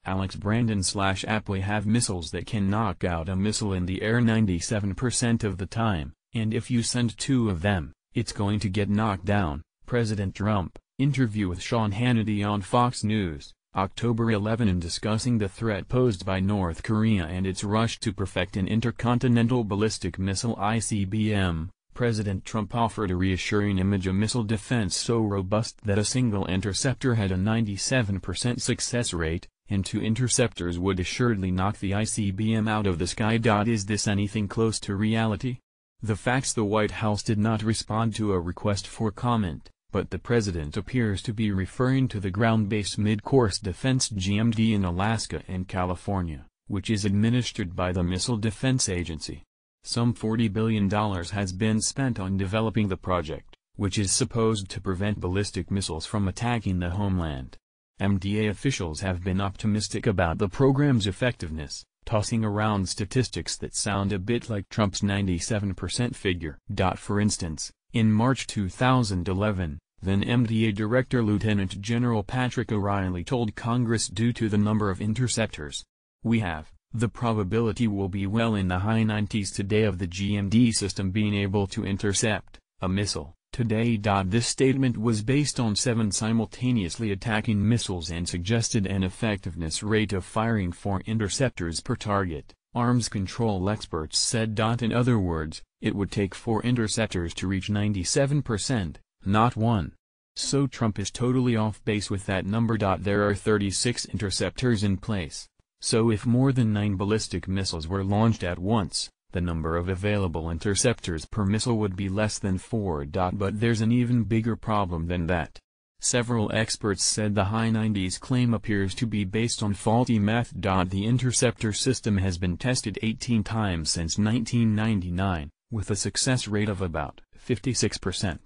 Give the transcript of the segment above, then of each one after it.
Alex Brandon/Apley have missiles that can knock out a missile in the air 97% of the time, and if you send 2 of them, it's going to get knocked down. President Trump, interview with Sean Hannity on Fox News, October 11. In discussing the threat posed by North Korea and its rush to perfect an intercontinental ballistic missile (ICBM), President Trump offered a reassuring image: a missile defense so robust that a single interceptor had a 97% success rate, and 2 interceptors would assuredly knock the ICBM out of the sky. Is this anything close to reality? The facts: the White House did not respond to a request for comment, but the president appears to be referring to the Ground-Based Mid-Course Defense (GMD) in Alaska and California, which is administered by the Missile Defense Agency. Some $40 billion has been spent on developing the project, which is supposed to prevent ballistic missiles from attacking the homeland. MDA officials have been optimistic about the program's effectiveness, tossing around statistics that sound a bit like Trump's 97% figure. For instance, in March 2011, then MDA Director Lieutenant General Patrick O'Reilly told Congress, due to the number of interceptors we have, the probability will be well in the high 90s today of the GMD system being able to intercept a missile today. This statement was based on 7 simultaneously attacking missiles and suggested an effectiveness rate of firing 4 interceptors per target, arms control experts said. In other words, it would take 4 interceptors to reach 97%, not 1. So Trump is totally off base with that number. There are 36 interceptors in place, so if more than 9 ballistic missiles were launched at once, the number of available interceptors per missile would be less than 4. But there's an even bigger problem than that. Several experts said the high 90s claim appears to be based on faulty math. The interceptor system has been tested 18 times since 1999, with a success rate of about 56%.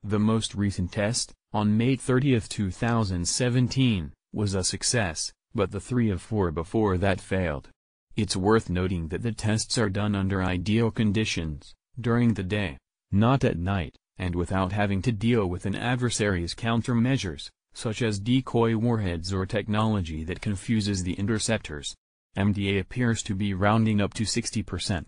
The most recent test, on May 30, 2017, was a success, but the 3 of 4 before that failed. It's worth noting that the tests are done under ideal conditions, during the day, not at night, and without having to deal with an adversary's countermeasures, such as decoy warheads or technology that confuses the interceptors. MDA appears to be rounding up to 60%.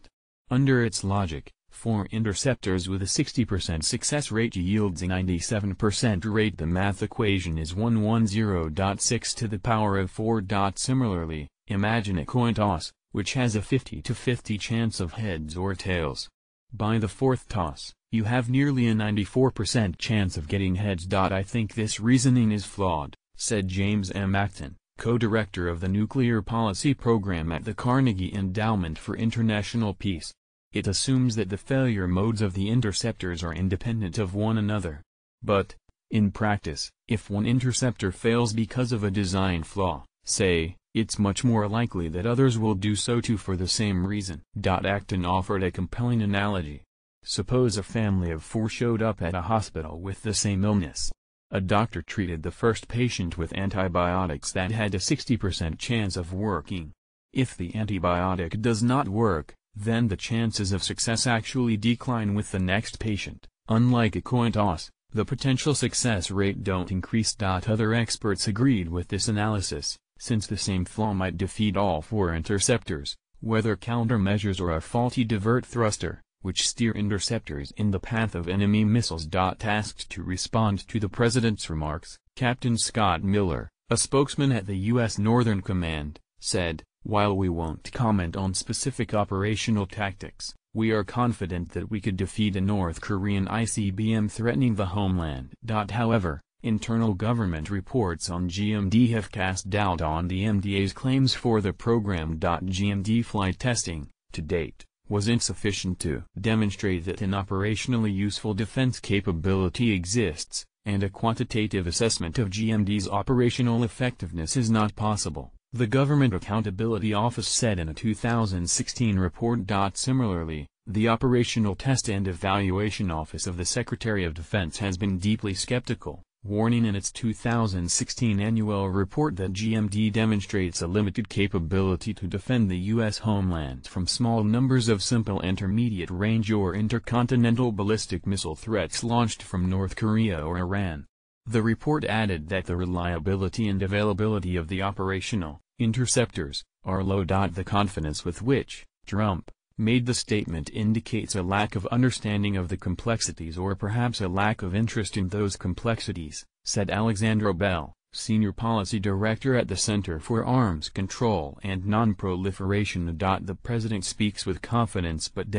Under its logic, 4 interceptors with a 60% success rate yields a 97% rate. The math equation is 110.6 to the power of 4. Similarly, imagine a coin toss, which has a 50-50 chance of heads or tails. By the 4th toss, you have nearly a 94% chance of getting heads. I think this reasoning is flawed, said James M. Acton, co-director of the Nuclear Policy Program at the Carnegie Endowment for International Peace. It assumes that the failure modes of the interceptors are independent of one another. But, in practice, if one interceptor fails because of a design flaw, say, it's much more likely that others will do so too for the same reason. Acton offered a compelling analogy. Suppose a family of 4 showed up at a hospital with the same illness. A doctor treated the first patient with antibiotics that had a 60% chance of working. If the antibiotic does not work, then the chances of success actually decline with the next patient. Unlike a coin toss, the potential success rate don't increase. Other experts agreed with this analysis, since the same flaw might defeat all 4 interceptors, whether countermeasures or a faulty divert thruster, which steer interceptors in the path of enemy missiles. Tasked to respond to the president's remarks, Captain Scott Miller, a spokesman at the U.S. Northern Command, said, "While we won't comment on specific operational tactics, we are confident that we could defeat a North Korean ICBM threatening the homeland." However, internal government reports on GMD have cast doubt on the MDA's claims for the program. GMD flight testing, to date, was insufficient to demonstrate that an operationally useful defense capability exists, and a quantitative assessment of GMD's operational effectiveness is not possible, the Government Accountability Office said in a 2016 report. Similarly, the Operational Test and Evaluation Office of the Secretary of Defense has been deeply skeptical, warning in its 2016 annual report that GMD demonstrates a limited capability to defend the U.S. homeland from small numbers of simple intermediate-range or intercontinental ballistic missile threats launched from North Korea or Iran. The report added that the reliability and availability of the operational, interceptors, are low. The confidence with which Trump made the statement indicates a lack of understanding of the complexities or perhaps a lack of interest in those complexities, said Alexandra Bell, Senior Policy Director at the Center for Arms Control and Non-Proliferation. The president speaks with confidence but